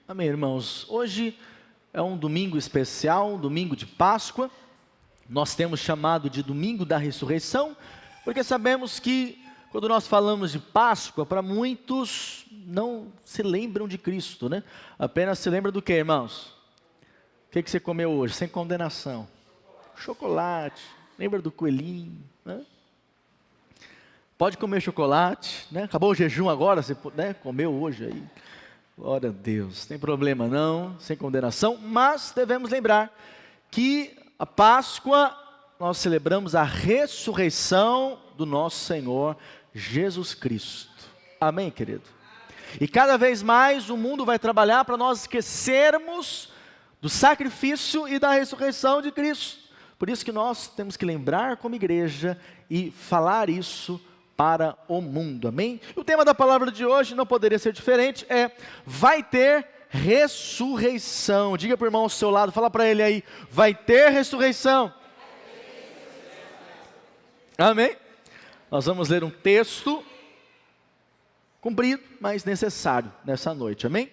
Amém, irmãos. Hoje é um domingo especial, um domingo de Páscoa. Nós temos chamado de Domingo da Ressurreição, porque sabemos que quando nós falamos de Páscoa, para muitos não se lembram de Cristo, né? Apenas se lembra do que, irmãos? O que você comeu hoje? Sem condenação. Chocolate. Lembra do coelhinho, né? Pode comer chocolate, né? Acabou o jejum agora, você comeu hoje aí. Glória a Deus, tem problema não, sem condenação, mas devemos lembrar que a Páscoa, nós celebramos a ressurreição do nosso Senhor Jesus Cristo. Amém, querido? E cada vez mais o mundo vai trabalhar para nós esquecermos do sacrifício e da ressurreição de Cristo. Por isso que nós temos que lembrar como igreja e falar isso para o mundo, amém? O tema da palavra de hoje não poderia ser diferente, vai ter ressurreição. Diga para o irmão ao seu lado, fala para ele aí, vai ter ressurreição. Amém? Nós vamos ler um texto comprido, mas necessário nessa noite, amém?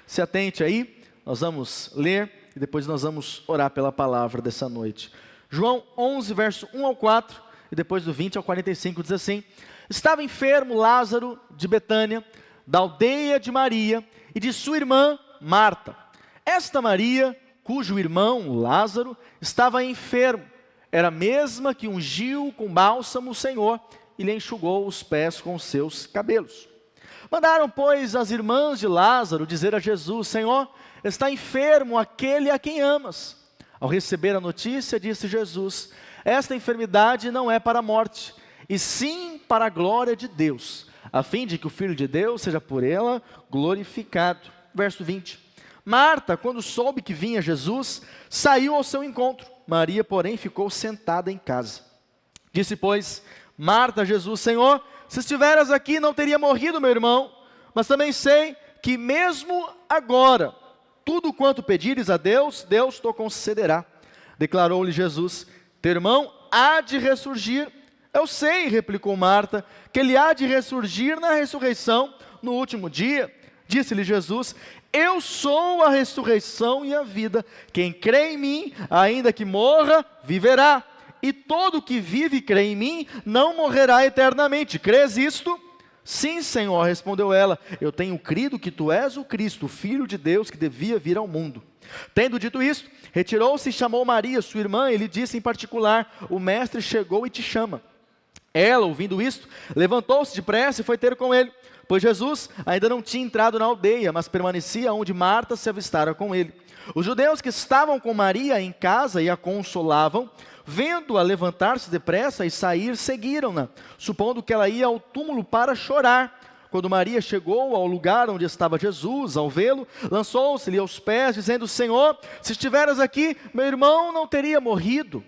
Se atente aí, nós vamos ler e depois nós vamos orar pela palavra dessa noite. João 11, verso 1 ao 4. E depois do 20 ao 45 diz assim: estava enfermo Lázaro de Betânia, da aldeia de Maria e de sua irmã Marta. Esta Maria, cujo irmão Lázaro estava enfermo, era a mesma que ungiu com bálsamo o Senhor e lhe enxugou os pés com os seus cabelos. Mandaram, pois, as irmãs de Lázaro dizer a Jesus: Senhor, está enfermo aquele a quem amas. Ao receber a notícia, disse Jesus: esta enfermidade não é para a morte, e sim para a glória de Deus, a fim de que o Filho de Deus seja por ela glorificado. Verso 20. Marta, quando soube que vinha Jesus, saiu ao seu encontro. Maria, porém, ficou sentada em casa. Disse, pois, Marta a Jesus: Senhor, se estiveras aqui, não teria morrido meu irmão, mas também sei que mesmo agora, tudo quanto pedires a Deus, Deus te concederá. Declarou-lhe Jesus: teu irmão há de ressurgir. Eu sei, replicou Marta, que ele há de ressurgir na ressurreição no último dia. Disse-lhe Jesus: eu sou a ressurreição e a vida. Quem crê em mim, ainda que morra, viverá. E todo que vive e crê em mim, não morrerá eternamente. Crês isto? Sim, Senhor, respondeu ela. Eu tenho crido que tu és o Cristo, o Filho de Deus, que devia vir ao mundo. Tendo dito isto, retirou-se e chamou Maria, sua irmã, e lhe disse em particular: o mestre chegou e te chama. Ela, ouvindo isto, levantou-se depressa e foi ter com ele, pois Jesus ainda não tinha entrado na aldeia, mas permanecia onde Marta se avistara com ele. Os judeus que estavam com Maria em casa e a consolavam, vendo-a levantar-se depressa e sair, seguiram-na, supondo que ela ia ao túmulo para chorar. Quando Maria chegou ao lugar onde estava Jesus, ao vê-lo, lançou-se-lhe aos pés, dizendo: Senhor, se estiveras aqui, meu irmão não teria morrido.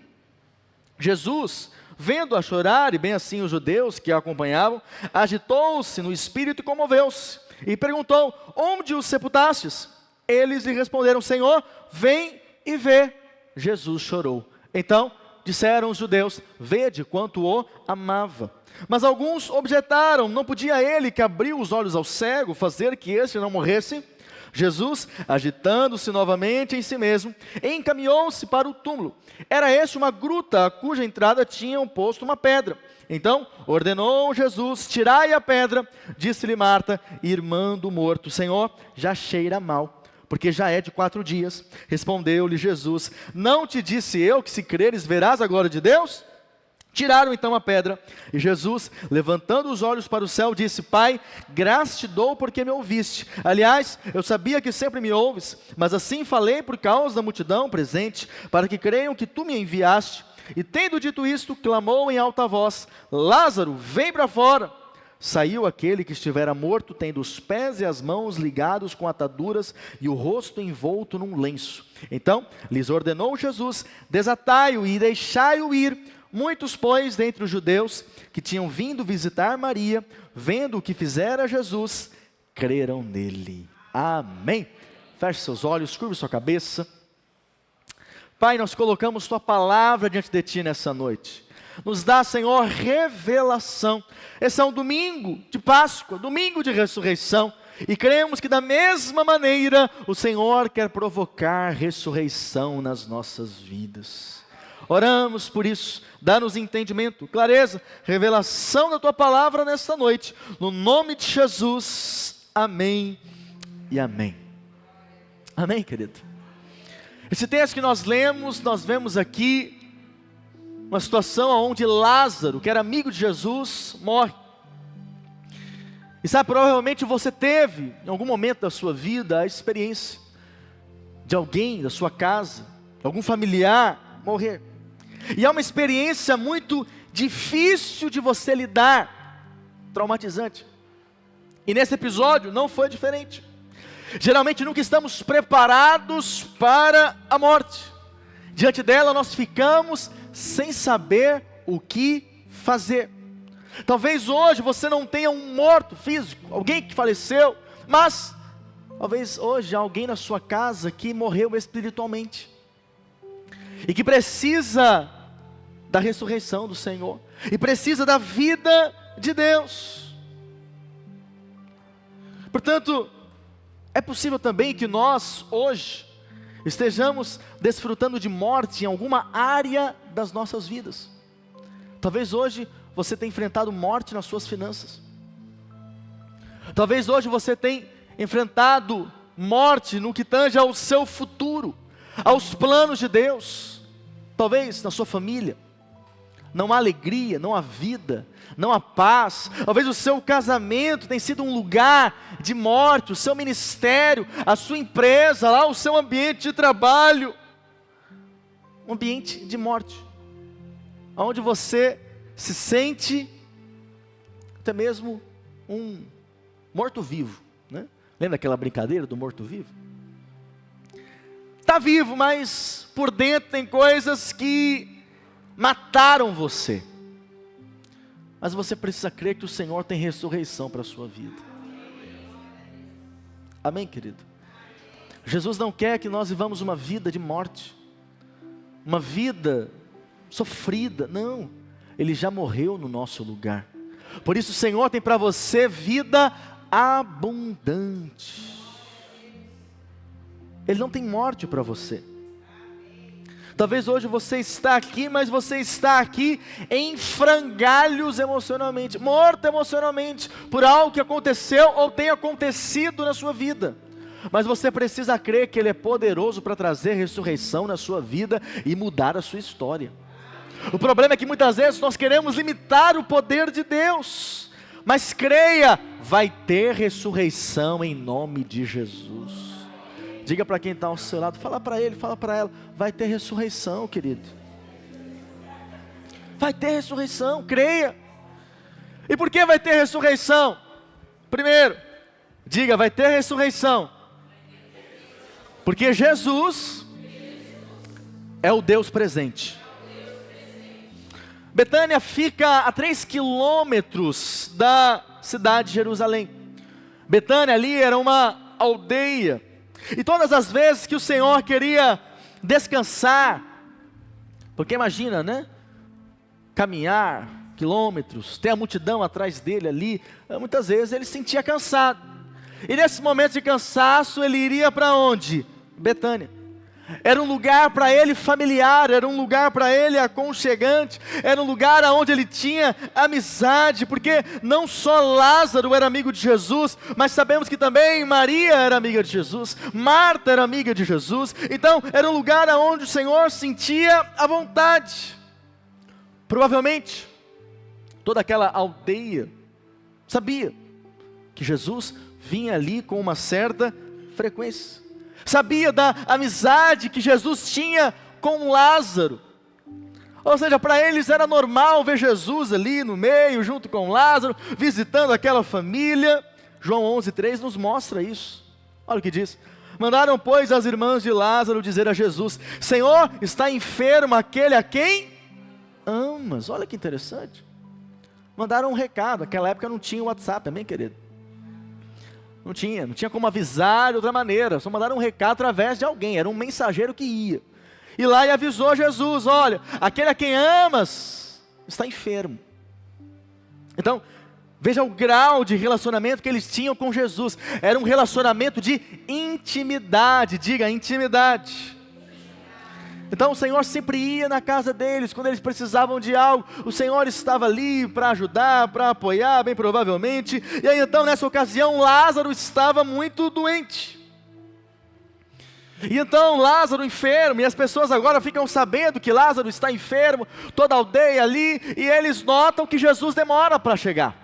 Jesus, vendo-a chorar, e bem assim os judeus que a acompanhavam, agitou-se no espírito e comoveu-se, e perguntou: onde os sepultastes? Eles lhe responderam: Senhor, vem e vê. Jesus chorou. Então disseram os judeus: vede quanto o amava. Mas alguns objetaram: não podia ele, que abriu os olhos ao cego, fazer que este não morresse? Jesus, agitando-se novamente em si mesmo, encaminhou-se para o túmulo. Era este uma gruta, a cuja entrada tinham posto uma pedra. Então ordenou Jesus: tirai a pedra. Disse-lhe Marta, irmã do morto: Senhor, já cheira mal, porque já é de 4 dias. Respondeu-lhe Jesus: não te disse eu que se creres verás a glória de Deus? Tiraram então a pedra, e Jesus, levantando os olhos para o céu, disse: Pai, graças te dou porque me ouviste. Aliás, eu sabia que sempre me ouves, mas assim falei por causa da multidão presente, para que creiam que tu me enviaste. E tendo dito isto, clamou em alta voz: Lázaro, vem para fora. Saiu aquele que estivera morto, tendo os pés e as mãos ligados com ataduras e o rosto envolto num lenço. Então lhes ordenou Jesus: desatai-o e deixai-o ir. Muitos, pois, dentre os judeus que tinham vindo visitar Maria, vendo o que fizera Jesus, creram nele. Amém. Feche seus olhos, curve sua cabeça. Pai, nós colocamos tua palavra diante de ti nessa noite. Nos dá, Senhor, revelação. Esse é um domingo de Páscoa, domingo de ressurreição. E cremos que da mesma maneira o Senhor quer provocar ressurreição nas nossas vidas. Oramos por isso, dá-nos entendimento, clareza, revelação da Tua Palavra nesta noite. No nome de Jesus, amém e amém. Amém, querido? Esse texto que nós lemos, nós vemos aqui uma situação onde Lázaro, que era amigo de Jesus, morre. E sabe, provavelmente você teve, em algum momento da sua vida, a experiência de alguém da sua casa, de algum familiar morrer. E é uma experiência muito difícil de você lidar, traumatizante. E nesse episódio não foi diferente. Geralmente nunca estamos preparados para a morte. Diante dela nós ficamos sem saber o que fazer. Talvez hoje você não tenha um morto físico, alguém que faleceu, mas talvez hoje há alguém na sua casa que morreu espiritualmente e que precisa da ressurreição do Senhor e precisa da vida de Deus. Portanto, é possível também que nós hoje estejamos desfrutando de morte em alguma área das nossas vidas. Talvez hoje você tenha enfrentado morte nas suas finanças. Talvez hoje você tenha enfrentado morte no que tange ao seu futuro, aos planos de Deus. Talvez na sua família não há alegria, não há vida, não há paz. Talvez o seu casamento tenha sido um lugar de morte, o seu ministério, a sua empresa, lá o seu ambiente de trabalho, um ambiente de morte, onde você se sente até mesmo um morto-vivo, né? Lembra aquela brincadeira do morto-vivo? Está vivo, mas por dentro tem coisas que mataram você. Mas você precisa crer que o Senhor tem ressurreição para a sua vida. Amém, querido? Jesus não quer que nós vivamos uma vida de morte, uma vida sofrida, não. Ele já morreu no nosso lugar. Por isso o Senhor tem para você vida abundante. Ele não tem morte para você. Talvez hoje você está aqui, mas você está aqui em frangalhos emocionalmente, morto emocionalmente, por algo que aconteceu ou tem acontecido na sua vida. Mas você precisa crer que Ele é poderoso para trazer ressurreição na sua vida e mudar a sua história. O problema é que muitas vezes nós queremos limitar o poder de Deus, mas creia, vai ter ressurreição em nome de Jesus. Diga para quem está ao seu lado, fala para ele, fala para ela, vai ter ressurreição, querido. Vai ter ressurreição, creia. E por que vai ter ressurreição? Primeiro, diga, vai ter ressurreição. Porque Jesus é o Deus presente. Betânia fica a 3 quilômetros da cidade de Jerusalém. Betânia ali era uma aldeia. E todas as vezes que o Senhor queria descansar, porque imagina, né? Caminhar quilômetros, ter a multidão atrás dele ali, muitas vezes ele se sentia cansado. E nesse momento de cansaço, ele iria para onde? Betânia. Era um lugar para ele familiar, era um lugar para ele aconchegante, era um lugar onde ele tinha amizade, porque não só Lázaro era amigo de Jesus, mas sabemos que também Maria era amiga de Jesus, Marta era amiga de Jesus. Então era um lugar onde o Senhor sentia a vontade. Provavelmente toda aquela aldeia sabia que Jesus vinha ali com uma certa frequência. Sabia da amizade que Jesus tinha com Lázaro. Ou seja, para eles era normal ver Jesus ali no meio, junto com Lázaro, visitando aquela família. João 11:3 nos mostra isso. Olha o que diz: mandaram, pois, as irmãs de Lázaro dizer a Jesus: Senhor, está enfermo aquele a quem amas. Olha que interessante. Mandaram um recado. Naquela época não tinha WhatsApp, amém, querido? Não tinha como avisar de outra maneira, só mandaram um recado através de alguém, era um mensageiro que ia. E lá e avisou Jesus: olha, aquele a quem amas está enfermo. Então, Veja o grau de relacionamento que eles tinham com Jesus. Era um relacionamento de intimidade. Diga, intimidade. Então o Senhor sempre ia na casa deles, quando eles precisavam de algo, o Senhor estava ali para ajudar, para apoiar, bem provavelmente. E aí então nessa ocasião Lázaro estava muito doente. E então Lázaro enfermo, e as pessoas agora ficam sabendo que Lázaro está enfermo, toda a aldeia ali, e eles notam que Jesus demora para chegar.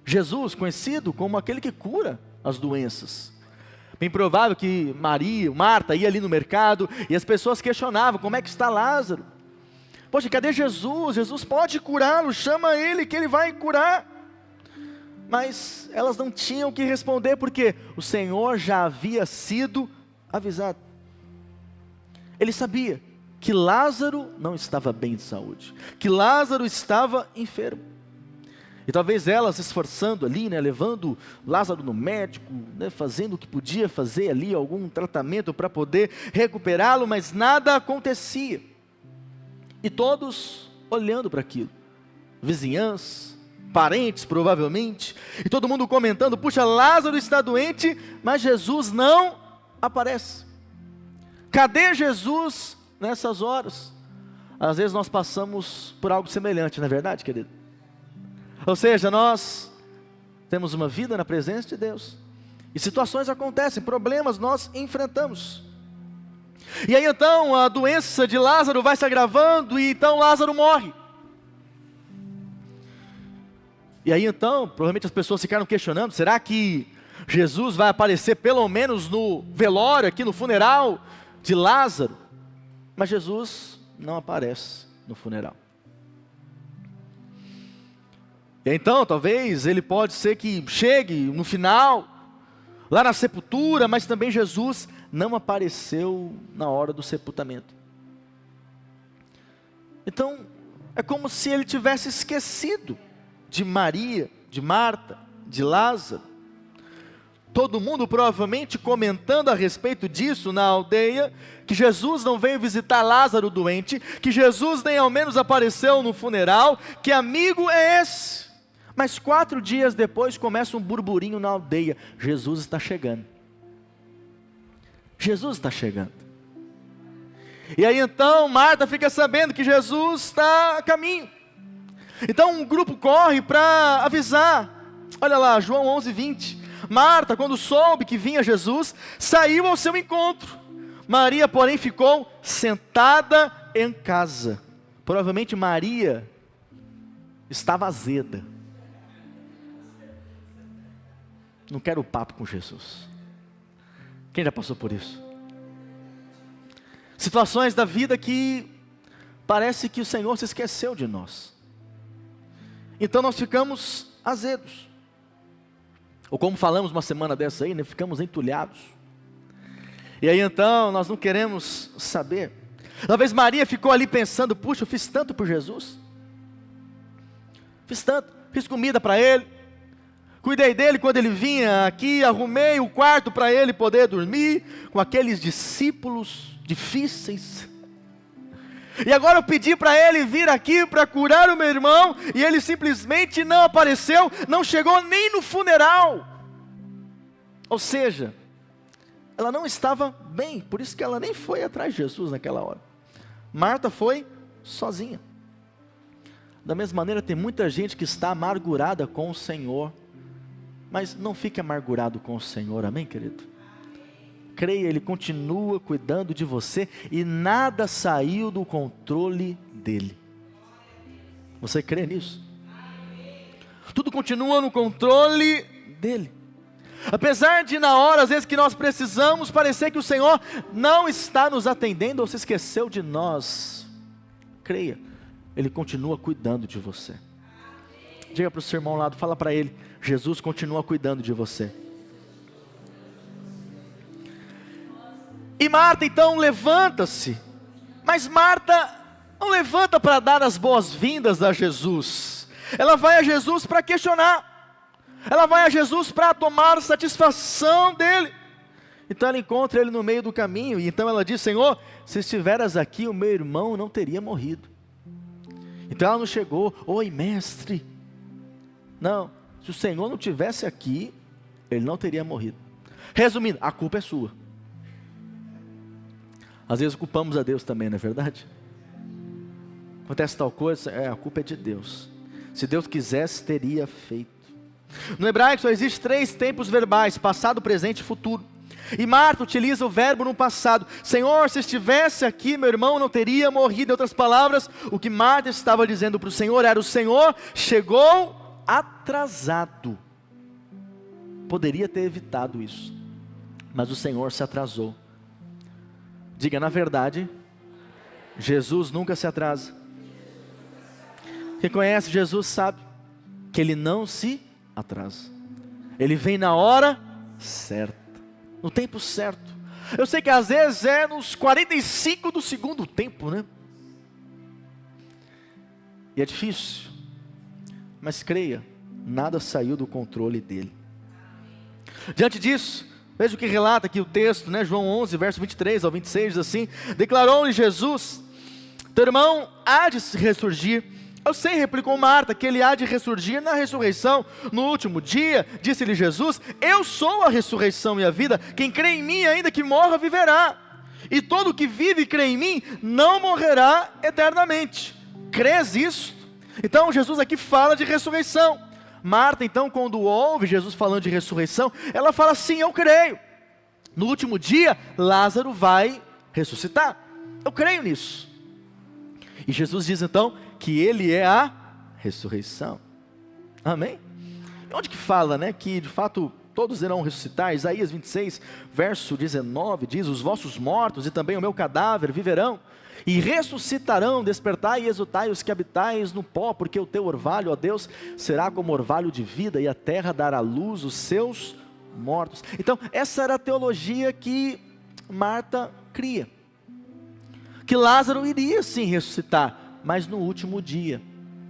Jesus, conhecido como aquele que cura as doenças. Bem provável que Marta ia ali no mercado, e as pessoas questionavam, como é que está Lázaro? Poxa, cadê Jesus? Jesus pode curá-lo, chama ele que ele vai curar. Mas elas não tinham o que responder, porque o Senhor já havia sido avisado. Ele sabia que Lázaro não estava bem de saúde, que Lázaro estava enfermo. E talvez elas se esforçando ali, levando Lázaro no médico, fazendo o que podia fazer ali, algum tratamento para poder recuperá-lo, mas nada acontecia. E todos olhando para aquilo, vizinhança, parentes provavelmente, e todo mundo comentando, puxa, Lázaro está doente, mas Jesus não aparece. Cadê Jesus nessas horas? Às vezes nós passamos por algo semelhante, não é verdade, querido? Ou seja, nós temos uma vida na presença de Deus, e situações acontecem, problemas nós enfrentamos. E aí então a doença de Lázaro vai se agravando, e então Lázaro morre. E aí então, provavelmente as pessoas ficaram questionando, será que Jesus vai aparecer pelo menos no velório, aqui no funeral de Lázaro? Mas Jesus não aparece no funeral. E então, talvez ele pode ser que chegue no final, lá na sepultura, mas também Jesus não apareceu na hora do sepultamento. Então, é como se ele tivesse esquecido de Maria, de Marta, de Lázaro. Todo mundo provavelmente comentando a respeito disso na aldeia, que Jesus não veio visitar Lázaro doente, que Jesus nem ao menos apareceu no funeral, que amigo é esse? Mas 4 dias depois começa um burburinho na aldeia, Jesus está chegando. Jesus está chegando. E aí então Marta fica sabendo que Jesus está a caminho. Então um grupo corre para avisar. Olha lá, João 11:20. Marta, quando soube que vinha Jesus, saiu ao seu encontro. Maria, porém, ficou sentada em casa. Provavelmente Maria estava azeda. Não quero papo com Jesus. Quem já passou por isso? Situações da vida que parece que o Senhor se esqueceu de nós. Então nós ficamos azedos. Ou como falamos uma semana dessa aí, ficamos entulhados. E aí então nós não queremos saber. Talvez Maria ficou ali pensando, puxa, eu fiz tanto por Jesus. Fiz tanto, fiz comida para Ele. Cuidei dele quando ele vinha aqui, arrumei o quarto para ele poder dormir, com aqueles discípulos difíceis. E agora eu pedi para ele vir aqui para curar o meu irmão, e ele simplesmente não apareceu, não chegou nem no funeral. Ou seja, ela não estava bem, por isso que ela nem foi atrás de Jesus naquela hora. Marta foi sozinha. Da mesma maneira, tem muita gente que está amargurada com o Senhor, mas não fique amargurado com o Senhor, amém, querido? Creia, Ele continua cuidando de você, e nada saiu do controle dEle. Você crê nisso? Tudo continua no controle dEle. Apesar de na hora, às vezes que nós precisamos, parecer que o Senhor não está nos atendendo, ou se esqueceu de nós, creia, Ele continua cuidando de você. Diga para o seu irmão ao lado, fala para ele, Jesus continua cuidando de você. E Marta então levanta-se, mas Marta não levanta para dar as boas-vindas a Jesus. Ela vai a Jesus para questionar, ela vai a Jesus para tomar satisfação dele. Então ela encontra ele no meio do caminho, e então ela diz, Senhor, se estiveras aqui, o meu irmão não teria morrido. Então ela não chegou, oi mestre, Não, se o Senhor não tivesse aqui, ele não teria morrido. Resumindo, a culpa é sua. Às vezes culpamos a Deus também, não é verdade? Acontece tal coisa, a culpa é de Deus. Se Deus quisesse, teria feito. No hebraico só existe 3 tempos verbais: passado, presente e futuro. E Marta utiliza o verbo no passado. Senhor, se estivesse aqui, meu irmão não teria morrido. Em outras palavras, o que Marta estava dizendo para o Senhor era: o Senhor chegou atrasado. Poderia ter evitado isso, mas o Senhor se atrasou. Diga, na verdade, Jesus nunca se atrasa. Quem conhece Jesus sabe que Ele não se atrasa. Ele vem na hora certa, no tempo certo. Eu sei que às vezes é nos 45 do segundo tempo, né? E é difícil, mas creia, nada saiu do controle dele. Diante disso, veja o que relata aqui o texto, né? João 11, verso 23 ao 26, diz assim: declarou-lhe Jesus: teu irmão há de ressurgir. Eu sei, replicou Marta, que ele há de ressurgir na ressurreição, no último dia. Disse-lhe Jesus: eu sou a ressurreição e a vida, quem crê em mim, ainda que morra, viverá. E todo que vive e crê em mim, não morrerá eternamente. Crês isto? Então Jesus aqui fala de ressurreição. Marta então, quando ouve Jesus falando de ressurreição, ela fala: sim, eu creio. No último dia, Lázaro vai ressuscitar. Eu creio nisso. E Jesus diz então que Ele é a ressurreição. Amém? Onde que fala, né, que de fato todos irão ressuscitar? Isaías 26, verso 19 diz: os vossos mortos e também o meu cadáver viverão, e ressuscitarão. Despertai e exultai os que habitais no pó, porque o teu orvalho, ó Deus, será como orvalho de vida, e a terra dará à luz os seus mortos. Então essa era a teologia que Marta cria, que Lázaro iria sim ressuscitar, mas no último dia,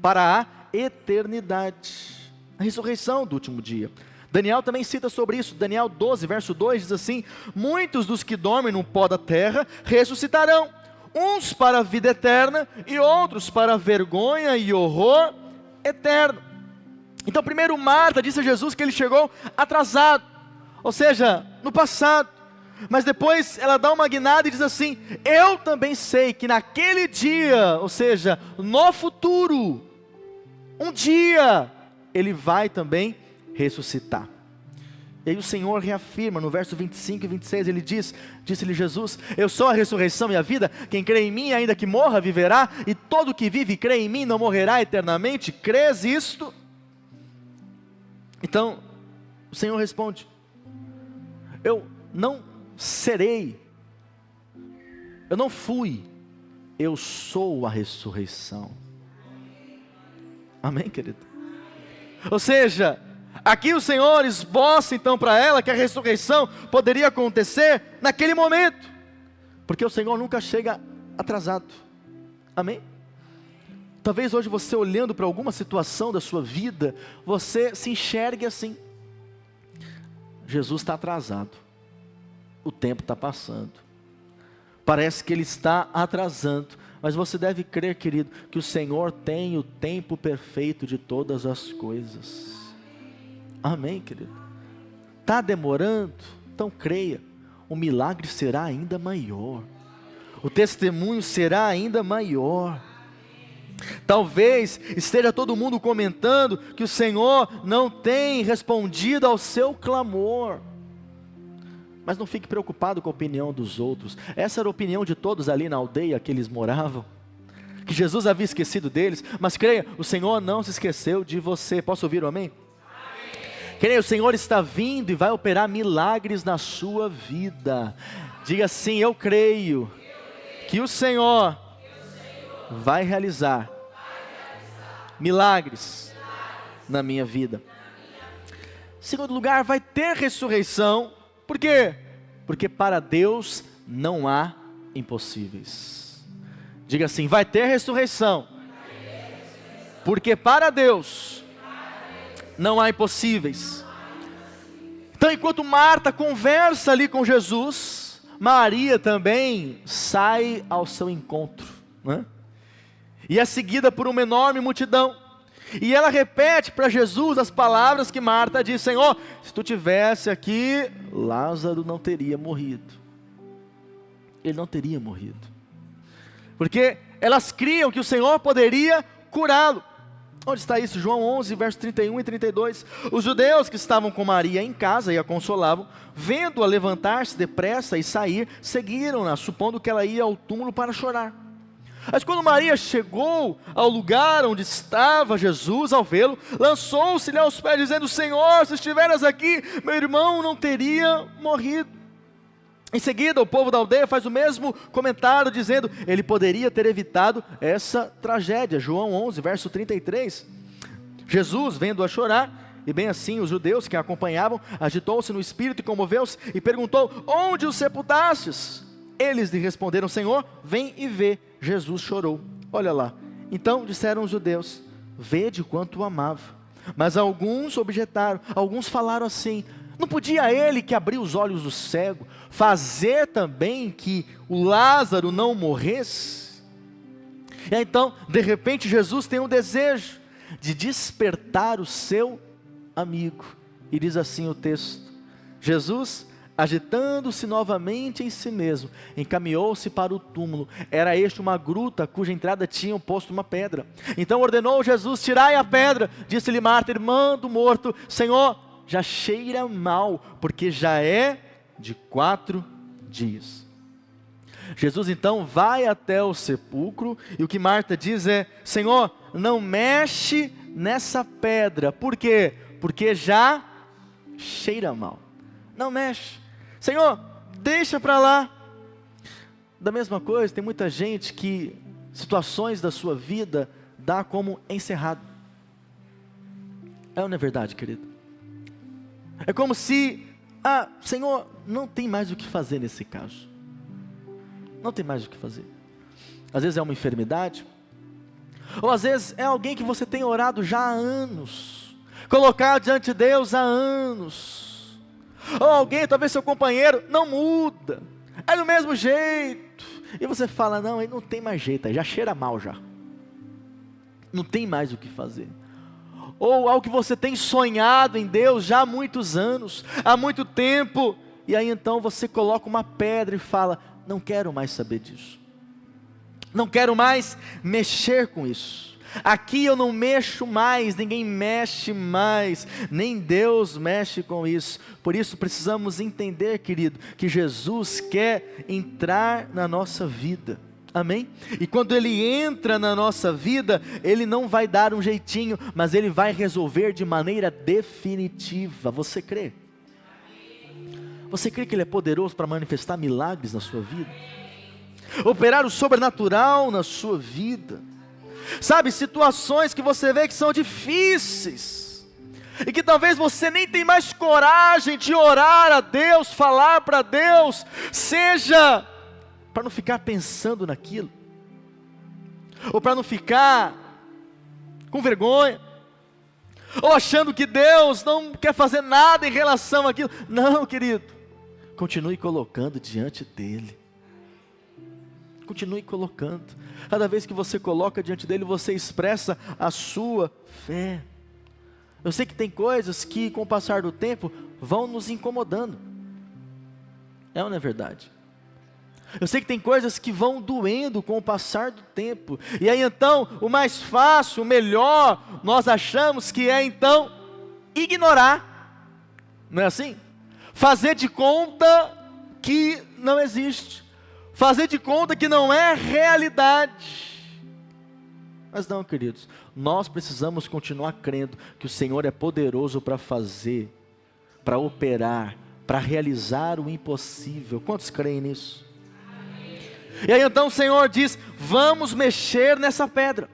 para a eternidade, a ressurreição do último dia. Daniel também cita sobre isso. Daniel 12, verso 2 diz assim: muitos dos que dormem no pó da terra ressuscitarão, uns para a vida eterna e outros para a vergonha e horror eterno. Então primeiro Marta disse a Jesus que ele chegou atrasado, ou seja, no passado. Mas depois ela dá uma guinada e diz assim: eu também sei que naquele dia, ou seja, no futuro, um dia, Ele vai também ressuscitar. E aí o Senhor reafirma no verso 25 e 26, Ele diz: disse-lhe Jesus: eu sou a ressurreição e a vida, quem crê em mim, ainda que morra, viverá, e todo que vive e crê em mim não morrerá eternamente. Crês isto? Então, o Senhor responde: eu não serei, eu não fui, eu sou a ressurreição. Amém, querido? Ou seja, aqui o Senhor esboça então para ela que a ressurreição poderia acontecer naquele momento, porque o Senhor nunca chega atrasado. Amém? Talvez hoje você, olhando para alguma situação da sua vida, você se enxergue assim: Jesus está atrasado, o tempo está passando, parece que Ele está atrasando, mas você deve crer, querido, que o Senhor tem o tempo perfeito de todas as coisas. Amém, querido? Está demorando? Então creia, o milagre será ainda maior, o testemunho será ainda maior. Talvez esteja todo mundo comentando que o Senhor não tem respondido ao seu clamor, mas não fique preocupado com a opinião dos outros. Essa era a opinião de todos ali na aldeia que eles moravam, que Jesus havia esquecido deles. Mas creia, o Senhor não se esqueceu de você. Posso ouvir um amém? Creia, o Senhor está vindo e vai operar milagres na sua vida. Diga assim: eu creio que o Senhor vai realizar milagres na minha vida. Segundo lugar, vai ter ressurreição. Por quê? Porque para Deus não há impossíveis. Diga assim: vai ter ressurreição, porque para Deus não há impossíveis. Então enquanto Marta conversa ali com Jesus, Maria também sai ao seu encontro, né? E é seguida por uma enorme multidão. E ela repete para Jesus as palavras que Marta disse: Senhor, se tu tivesse aqui, Lázaro não teria morrido. Ele não teria morrido. Porque elas criam que o Senhor poderia curá-lo. Onde está isso? João 11, versos 31 e 32. Os judeus que estavam com Maria em casa e a consolavam, vendo-a levantar-se depressa e sair, seguiram-na, supondo que ela ia ao túmulo para chorar. Mas quando Maria chegou ao lugar onde estava Jesus, ao vê-lo, lançou-se-lhe aos pés, dizendo: Senhor, se estiveras aqui, meu irmão não teria morrido. Em seguida, o povo da aldeia faz o mesmo comentário, dizendo: ele poderia ter evitado essa tragédia. João 11, verso 33. Jesus, vendo-a chorar, e bem assim os judeus que a acompanhavam, agitou-se no espírito e comoveu-se, e perguntou: onde o sepultastes? Eles lhe responderam: Senhor, vem e vê. Jesus chorou. Olha lá. Então disseram os judeus: vede quanto o amava. Mas alguns objetaram, alguns falaram assim: não podia ele que abriu os olhos do cego, fazer também que o Lázaro não morresse? E então, de repente, Jesus tem um desejo de despertar o seu amigo. E diz assim o texto: Jesus, agitando-se novamente em si mesmo, encaminhou-se para o túmulo. Era este uma gruta, cuja entrada tinham posto uma pedra. Então ordenou Jesus: tirai a pedra. Disse-lhe Marta, irmã do morto: Senhor, já cheira mal, porque já é de 4 dias. Jesus então vai até o sepulcro, e o que Marta diz é: Senhor, não mexe nessa pedra. Por quê? Porque já cheira mal. Não mexe. Senhor, deixa para lá. Da mesma coisa, tem muita gente que situações da sua vida dá como encerrado. É ou não é verdade, querido? É como se, Senhor, não tem mais o que fazer nesse caso. Não tem mais o que fazer. Às vezes é uma enfermidade, ou às vezes é alguém que você tem orado já há anos, colocado diante de Deus há anos. Ou alguém, talvez seu companheiro, não muda, é do mesmo jeito, e você fala: não, aí não tem mais jeito, aí já cheira mal já, não tem mais o que fazer. Ou algo que você tem sonhado em Deus já há muitos anos, há muito tempo, e aí então você coloca uma pedra e fala: não quero mais saber disso, não quero mais mexer com isso. Aqui eu não mexo mais, ninguém mexe mais, nem Deus mexe com isso. Por isso precisamos entender, querido, que Jesus quer entrar na nossa vida. Amém? E quando Ele entra na nossa vida, Ele não vai dar um jeitinho, mas Ele vai resolver de maneira definitiva. Você crê? Você crê que Ele é poderoso para manifestar milagres na sua vida? Operar o sobrenatural na sua vida? Sabe, situações que você vê que são difíceis, e que talvez você nem tem mais coragem de orar a Deus, falar para Deus, seja para não ficar pensando naquilo, ou para não ficar com vergonha, ou achando que Deus não quer fazer nada em relação àquilo. Não, querido, continue colocando diante dEle. Continue colocando. Cada vez que você coloca diante dEle, você expressa a sua fé. Eu sei que tem coisas que com o passar do tempo vão nos incomodando. É ou não é verdade? Eu sei que tem coisas que vão doendo com o passar do tempo. E aí então, o mais fácil, o melhor, nós achamos que é então ignorar. Não é assim? Fazer de conta que não existe. Fazer de conta que não é realidade. Mas não, queridos, nós precisamos continuar crendo que o Senhor é poderoso para fazer, para operar, para realizar o impossível. Quantos creem nisso? Amém. E aí então o Senhor diz: vamos mexer nessa pedra.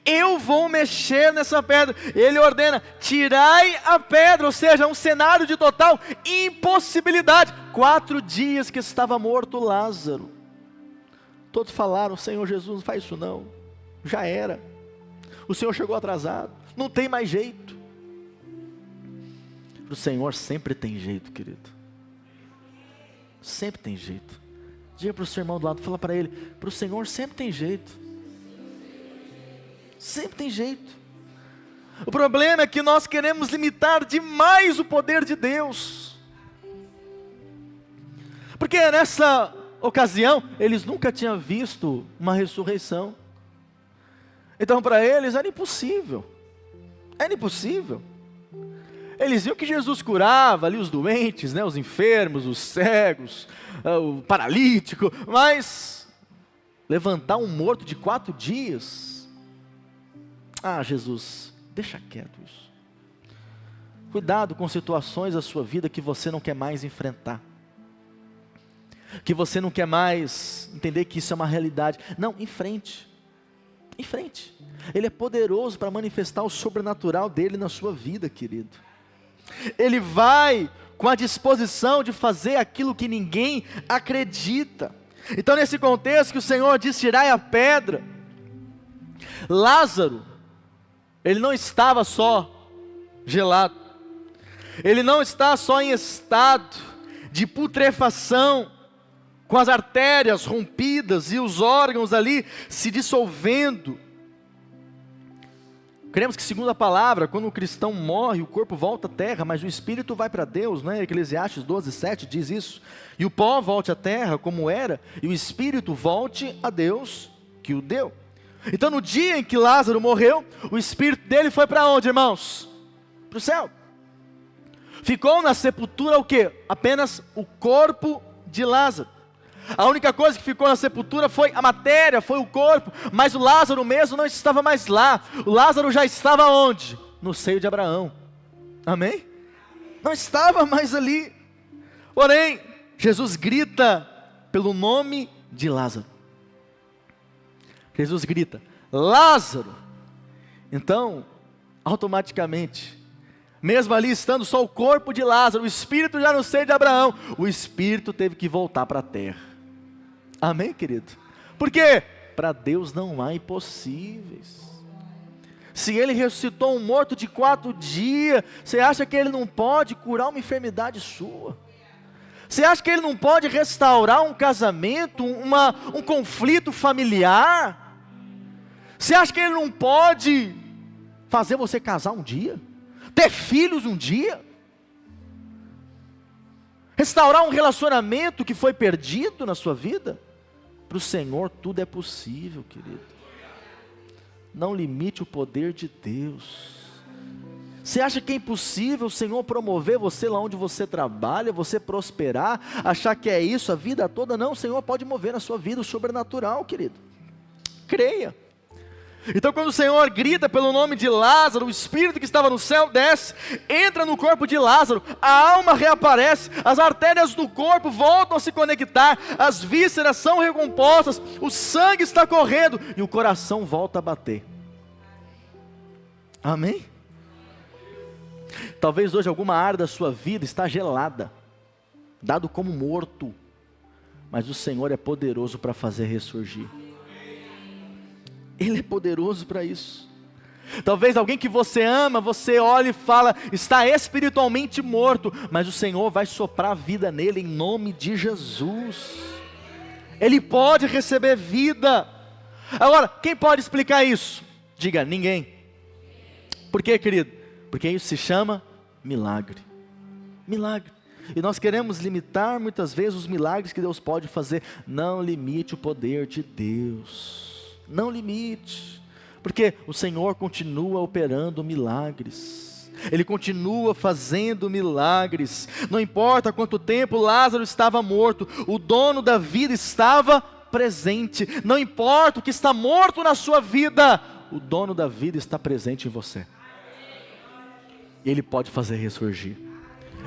Eu vou mexer nessa pedra. Ele ordena: tirai a pedra, ou seja, um cenário de total impossibilidade. 4 dias que estava morto Lázaro. Todos falaram: Senhor Jesus, não faz isso não, já era, o Senhor chegou atrasado, não tem mais jeito. Para o Senhor sempre tem jeito, querido, sempre tem jeito. Diga para o seu irmão do lado, fala para ele: para o Senhor sempre tem jeito. Sempre tem jeito. O problema é que nós queremos limitar demais o poder de Deus. Porque nessa ocasião, eles nunca tinham visto uma ressurreição. Então para eles era impossível. Era impossível. Eles viam que Jesus curava ali os doentes, né, os enfermos, os cegos, o paralítico, mas levantar um morto de 4 dias, Jesus, deixa quieto isso. Cuidado com situações da sua vida que você não quer mais enfrentar, que você não quer mais entender que isso é uma realidade. Não, em frente. Ele é poderoso para manifestar o sobrenatural dele na sua vida, querido. Ele vai com a disposição de fazer aquilo que ninguém acredita. Então nesse contexto que o Senhor diz, tirai a pedra, Lázaro, ele não estava só gelado, ele não está só em estado de putrefação, com as artérias rompidas e os órgãos ali se dissolvendo. Cremos que, segundo a palavra, quando o cristão morre, o corpo volta à terra, mas o espírito vai para Deus, né? Eclesiastes 12:7 diz isso. E o pó volte à terra como era, e o espírito volte a Deus que o deu. Então no dia em que Lázaro morreu, o espírito dele foi para onde, irmãos? Para o céu. Ficou na sepultura o quê? Apenas o corpo de Lázaro. A única coisa que ficou na sepultura foi a matéria, foi o corpo, mas o Lázaro mesmo não estava mais lá. O Lázaro já estava onde? No seio de Abraão. Amém? Não estava mais ali. Porém, Jesus grita pelo nome de Lázaro. Jesus grita, Lázaro. Então, automaticamente, mesmo ali estando só o corpo de Lázaro, o espírito já no seio de Abraão, o espírito teve que voltar para a terra. Amém, querido? Por quê? Para Deus não há impossíveis. Se Ele ressuscitou um morto de 4 dias, você acha que Ele não pode curar uma enfermidade sua? Você acha que Ele não pode restaurar um casamento, um conflito familiar? Você acha que Ele não pode fazer você casar um dia? Ter filhos um dia? Restaurar um relacionamento que foi perdido na sua vida? Para o Senhor tudo é possível, querido. Não limite o poder de Deus. Você acha que é impossível o Senhor promover você lá onde você trabalha, você prosperar, achar que é isso a vida toda? Não, o Senhor pode mover na sua vida o sobrenatural, querido. Creia. Então quando o Senhor grita pelo nome de Lázaro, o espírito que estava no céu desce, entra no corpo de Lázaro, a alma reaparece, as artérias do corpo voltam a se conectar, as vísceras são recompostas, o sangue está correndo e o coração volta a bater. Amém? Talvez hoje alguma área da sua vida está gelada, dado como morto, mas o Senhor é poderoso para fazer ressurgir. Ele é poderoso para isso. Talvez alguém que você ama, você olha e fala, está espiritualmente morto, mas o Senhor vai soprar vida nele em nome de Jesus. Ele pode receber vida. Agora, quem pode explicar isso? Diga, ninguém. Por quê, querido? Porque isso se chama milagre. Milagre. E nós queremos limitar muitas vezes os milagres que Deus pode fazer. Não limite o poder de Deus. Não limite, porque o Senhor continua operando milagres, Ele continua fazendo milagres, não importa quanto tempo Lázaro estava morto, o dono da vida estava presente, não importa o que está morto na sua vida, o dono da vida está presente em você, e Ele pode fazer ressurgir,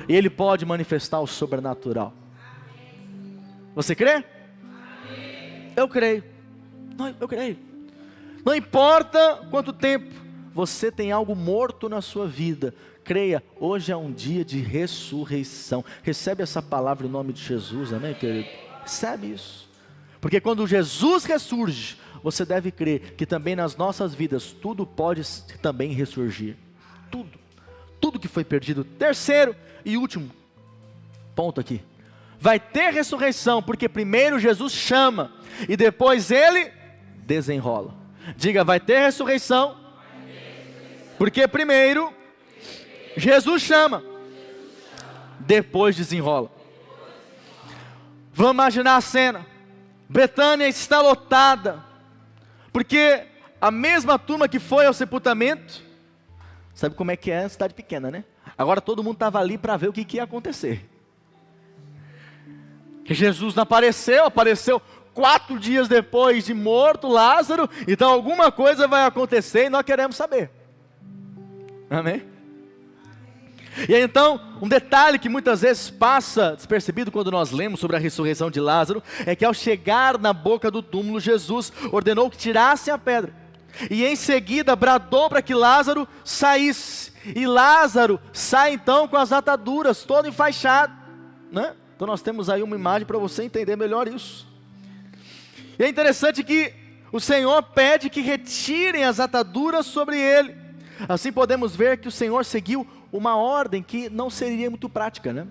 e Ele pode manifestar o sobrenatural. Você crê? Eu creio. Eu creio. Não importa quanto tempo você tem algo morto na sua vida, creia, hoje é um dia de ressurreição. Recebe essa palavra em nome de Jesus, amém, querido? Recebe isso, porque quando Jesus ressurge, você deve crer que também nas nossas vidas tudo pode também ressurgir. Tudo que foi perdido. Terceiro e último ponto aqui, vai ter ressurreição, porque primeiro Jesus chama e depois Ele desenrola. Diga, vai ter ressurreição, Porque primeiro, Jesus chama, depois desenrola. Vamos imaginar a cena. Betânia está lotada, porque a mesma turma que foi ao sepultamento, sabe como é que é a cidade pequena, né? Agora todo mundo estava ali para ver o que ia acontecer. Que Jesus não apareceu 4 dias depois de morto Lázaro, então alguma coisa vai acontecer e nós queremos saber. Amém? E aí, então, um detalhe que muitas vezes passa despercebido quando nós lemos sobre a ressurreição de Lázaro, é que ao chegar na boca do túmulo, Jesus ordenou que tirassem a pedra, e em seguida bradou para que Lázaro saísse, e Lázaro sai então com as ataduras, todo enfaixado, né? Então nós temos aí uma imagem para você entender melhor isso. E é interessante que o Senhor pede que retirem as ataduras sobre ele. Assim podemos ver que o Senhor seguiu uma ordem que não seria muito prática, né?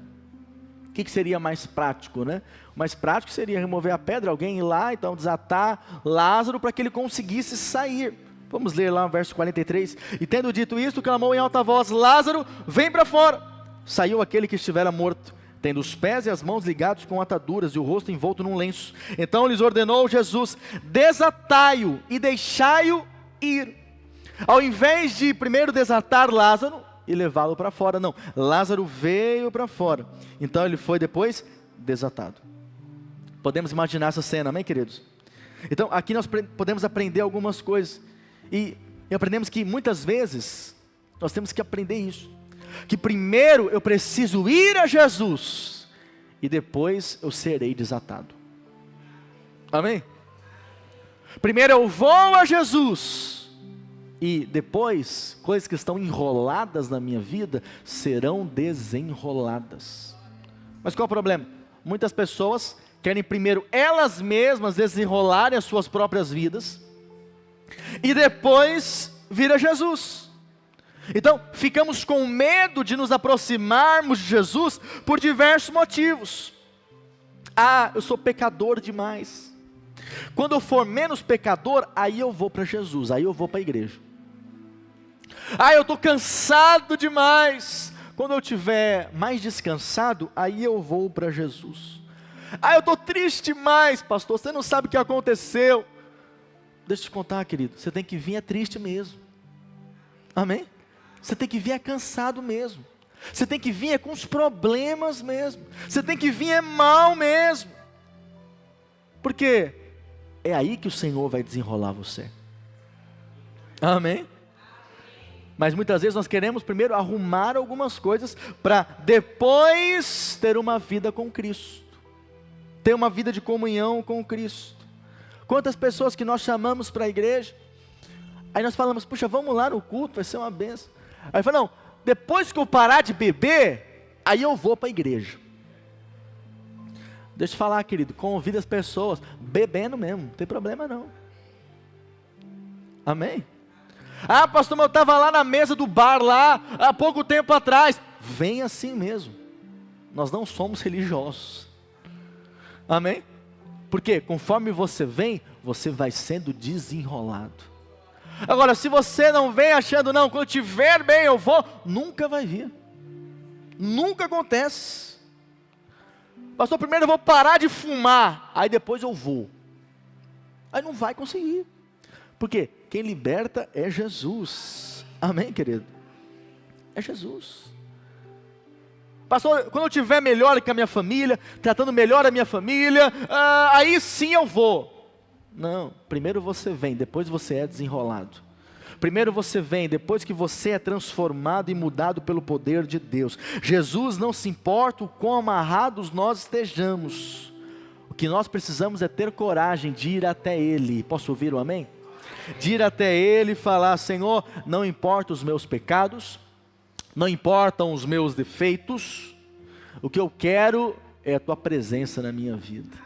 O que seria mais prático, né? O mais prático seria remover a pedra, alguém ir lá, então desatar Lázaro para que ele conseguisse sair. Vamos ler lá o verso 43. E tendo dito isto, clamou em alta voz: Lázaro, vem para fora. Saiu aquele que estivera morto, tendo os pés e as mãos ligados com ataduras e o rosto envolto num lenço. Então lhes ordenou Jesus: desatai-o e deixai-o ir. Ao invés de primeiro desatar Lázaro e levá-lo para fora, não, Lázaro veio para fora, então ele foi depois desatado. Podemos imaginar essa cena, amém, queridos? Então aqui nós podemos aprender algumas coisas, e aprendemos que muitas vezes nós temos que aprender isso, que primeiro eu preciso ir a Jesus, e depois eu serei desatado. Amém? Primeiro eu vou a Jesus, e depois, coisas que estão enroladas na minha vida, serão desenroladas. Mas qual é o problema? Muitas pessoas querem primeiro elas mesmas desenrolarem as suas próprias vidas, e depois vir a Jesus. Então, ficamos com medo de nos aproximarmos de Jesus, por diversos motivos. Eu sou pecador demais. Quando eu for menos pecador, aí eu vou para Jesus, aí eu vou para a igreja. Eu estou cansado demais. Quando eu estiver mais descansado, aí eu vou para Jesus. Eu estou triste demais, pastor, você não sabe o que aconteceu. Deixa eu te contar, querido, você tem que vir triste mesmo. Amém? Você tem que vir cansado mesmo. Você tem que vir com os problemas mesmo. Você tem que vir mal mesmo. Porque é aí que o Senhor vai desenrolar você. Amém? Mas muitas vezes nós queremos primeiro arrumar algumas coisas para depois ter uma vida com Cristo, ter uma vida de comunhão com Cristo. Quantas pessoas que nós chamamos para a igreja, aí nós falamos: puxa, vamos lá no culto, vai ser uma benção. Aí fala: não, depois que eu parar de beber, aí eu vou para a igreja. Deixa eu falar, querido, convida as pessoas, bebendo mesmo, não tem problema não. Amém? Pastor, mas eu estava lá na mesa do bar, lá, há pouco tempo atrás. Vem assim mesmo. Nós não somos religiosos. Amém? Porque conforme você vem, você vai sendo desenrolado. Agora, se você não vem achando, não, quando eu estiver bem eu vou, nunca vai vir. Nunca acontece. Pastor, primeiro eu vou parar de fumar, aí depois eu vou. Aí não vai conseguir. Por quê? Quem liberta é Jesus. Amém, querido? É Jesus. Pastor, quando eu estiver melhor com a minha família, tratando melhor a minha família, aí sim eu vou. Não, primeiro você vem, depois você é desenrolado. Primeiro você vem, depois que você é transformado e mudado pelo poder de Deus. Jesus não se importa o quão amarrados nós estejamos. O que nós precisamos é ter coragem de ir até Ele. Posso ouvir o amém? De ir até Ele e falar: Senhor, não importa os meus pecados, não importam os meus defeitos, o que eu quero é a Tua presença na minha vida.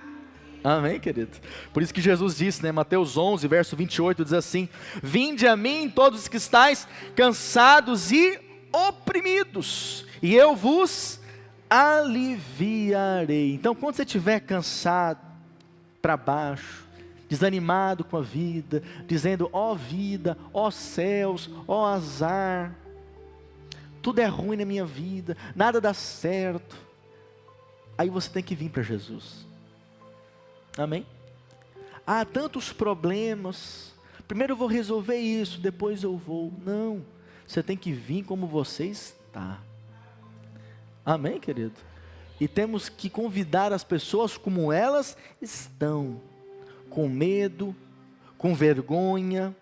Amém, querido? Por isso que Jesus disse, né, Mateus 11, verso 28, diz assim: vinde a mim todos os que estáis cansados e oprimidos, e eu vos aliviarei. Então quando você estiver cansado, para baixo, desanimado com a vida, dizendo: ó vida, ó céus, ó azar, tudo é ruim na minha vida, nada dá certo. Aí você tem que vir para Jesus. Amém? Há tantos problemas, primeiro eu vou resolver isso, depois eu vou. Não, você tem que vir como você está. Amém, querido? E temos que convidar as pessoas como elas estão, com medo, com vergonha,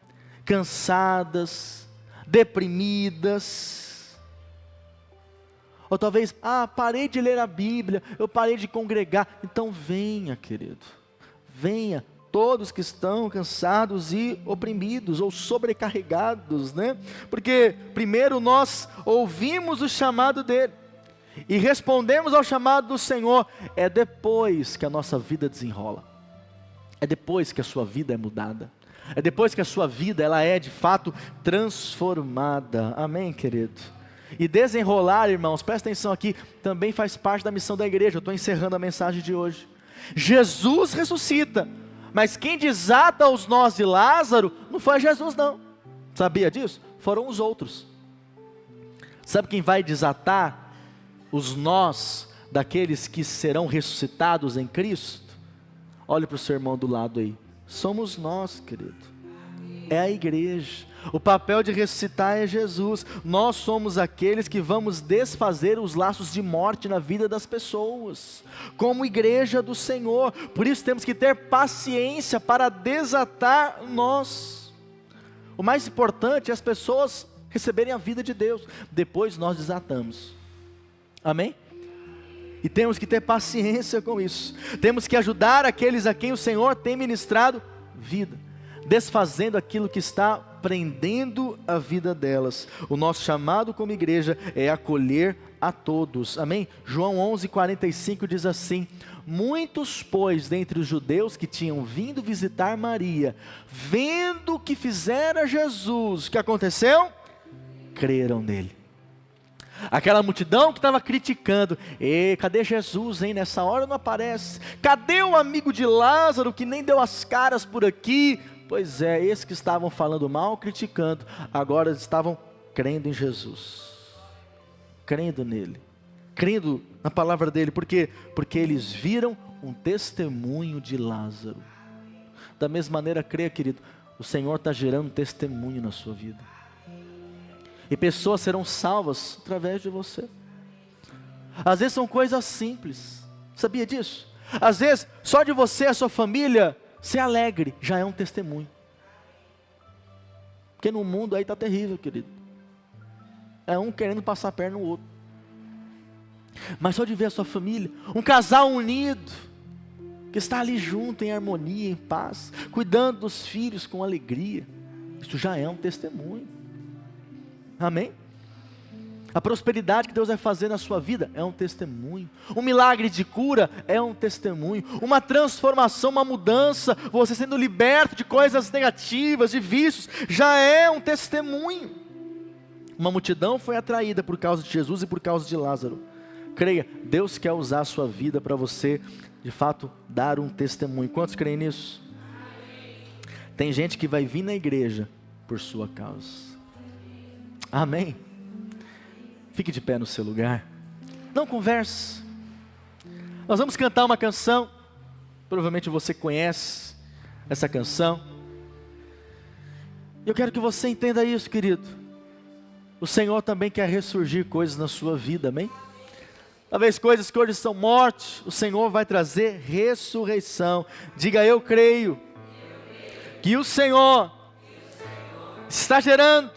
cansadas, deprimidas. Ou talvez, parei de ler a Bíblia, eu parei de congregar. Então venha, querido, venha, todos que estão cansados e oprimidos ou sobrecarregados, né? Porque primeiro nós ouvimos o chamado dele e respondemos ao chamado do Senhor. É depois que a nossa vida desenrola, é depois que a sua vida é mudada, é depois que a sua vida ela é de fato transformada. Amém, querido? E desenrolar, irmãos, presta atenção aqui, também faz parte da missão da igreja. Eu estou encerrando a mensagem de hoje. Jesus ressuscita, mas quem desata os nós de Lázaro não foi Jesus não. Sabia disso? Foram os outros. Sabe quem vai desatar os nós daqueles que serão ressuscitados em Cristo? Olhe para o seu irmão do lado aí. Somos nós, querido. É a igreja. O papel de ressuscitar é Jesus. Nós somos aqueles que vamos desfazer os laços de morte na vida das pessoas, como igreja do Senhor. Por isso temos que ter paciência para desatar nós. O mais importante é as pessoas receberem a vida de Deus, depois nós desatamos. Amém? E temos que ter paciência com isso. Temos que ajudar aqueles a quem o Senhor tem ministrado vida, desfazendo aquilo que está prendendo a vida delas. O nosso chamado como igreja é acolher a todos. Amém? João 11:45 diz assim: muitos, pois, dentre os judeus que tinham vindo visitar Maria, vendo o que fizera Jesus, o que aconteceu? Creram nele. Aquela multidão que estava criticando: cadê Jesus, hein? Nessa hora não aparece. Cadê o amigo de Lázaro que nem deu as caras por aqui? Pois é, esses que estavam falando mal, criticando, agora estavam crendo em Jesus, crendo nele, crendo na palavra dele. Por quê? Porque eles viram um testemunho de Lázaro. Da mesma maneira, creia, querido, o Senhor está gerando um testemunho na sua vida, e pessoas serão salvas através de você. Às vezes são coisas simples, sabia disso? Às vezes, só de você e a sua família ser alegre, já é um testemunho. Porque no mundo aí está terrível, querido. É um querendo passar a perna no outro. Mas só de ver a sua família, um casal unido, que está ali junto, em harmonia, em paz, cuidando dos filhos com alegria, isso já é um testemunho. Amém? A prosperidade que Deus vai fazer na sua vida é um testemunho. Um milagre de cura é um testemunho. Uma transformação, uma mudança, você sendo liberto de coisas negativas, de vícios, já é um testemunho. Uma multidão foi atraída por causa de Jesus e por causa de Lázaro. Creia, Deus quer usar a sua vida para você, de fato, dar um testemunho. Quantos creem nisso? Tem gente que vai vir na igreja por sua causa. Amém? Fique de pé no seu lugar. Não converse. Nós vamos cantar uma canção. Provavelmente você conhece essa canção. Eu quero que você entenda isso, querido. O Senhor também quer ressurgir coisas na sua vida, amém? Talvez coisas que hoje são morte, o Senhor vai trazer ressurreição. Diga: eu creio que o Senhor está gerando